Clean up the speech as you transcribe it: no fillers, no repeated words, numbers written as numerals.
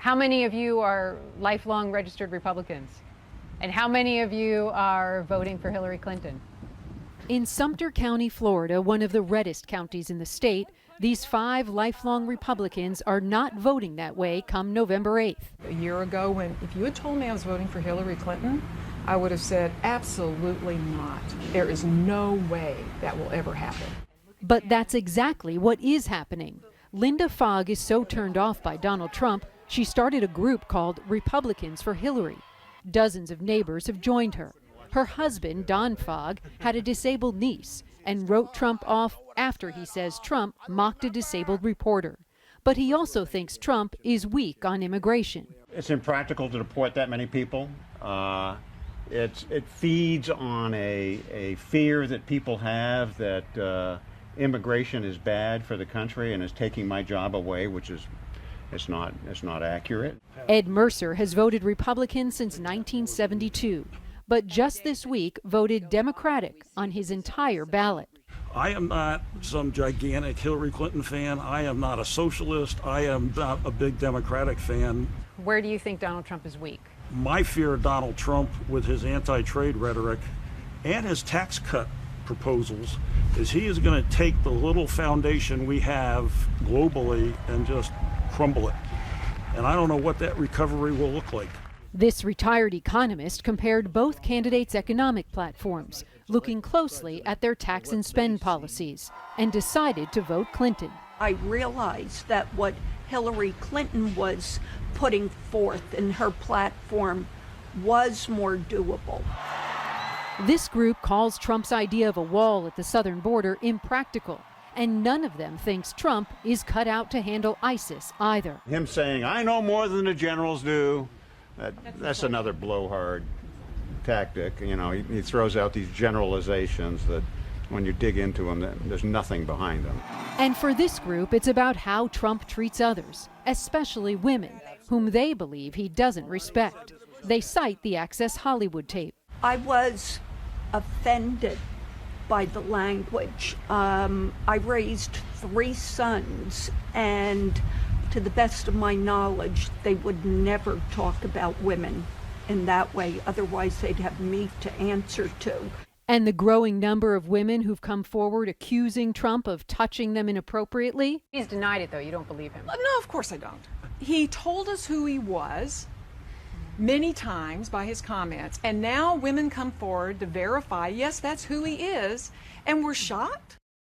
How many of you are lifelong registered Republicans? And how many of you are voting for Hillary Clinton? In Sumter County, Florida, one of the reddest counties in the state, these 5 lifelong Republicans are not voting that way come November 8th. A year ago, if you had told me I was voting for Hillary Clinton, I would have said, absolutely not. There is no way that will ever happen. But that's exactly what is happening. Linda Fogg is so turned off by Donald Trump, she started a group called Republicans for Hillary. Dozens of neighbors have joined her. Her husband, Don Fogg, had a disabled niece and wrote Trump off after he says Trump mocked a disabled reporter. But he also thinks Trump is weak on immigration. It's impractical to deport that many people. It feeds on a fear that people have that immigration is bad for the country and is taking my job away, which is it's not accurate. Ed Mercer has voted Republican since 1972, but just this week voted Democratic on his entire ballot. I am not some gigantic Hillary Clinton fan. I am not a socialist. I am not a big Democratic fan. Where do you think Donald Trump is weak? My fear of Donald Trump with his anti-trade rhetoric and his tax cut proposals is he is going to take the little foundation we have globally and just crumble it. And I don't know what that recovery will look like. This retired economist compared both candidates' economic platforms, looking closely at their tax and spend policies, and decided to vote Clinton. I realized that what Hillary Clinton was putting forth in her platform was more doable. This group calls Trump's idea of a wall at the southern border impractical, and none of them thinks Trump is cut out to handle ISIS either. Him saying, I know more than the generals do, that's another blowhard tactic. You know, he throws out these generalizations that when you dig into them, there's nothing behind them. And for this group, it's about how Trump treats others, especially women, whom they believe he doesn't respect. They cite the Access Hollywood tape. I was offended by the language. I raised 3 sons, and to the best of my knowledge, they would never talk about women in that way. Otherwise, they'd have me to answer to. And the growing number of women who've come forward accusing Trump of touching them inappropriately. He's denied it, though. You don't believe him. No, of course I don't. He told us who he was many times by his comments, and now women come forward to verify, yes, that's who he is, and we're shocked.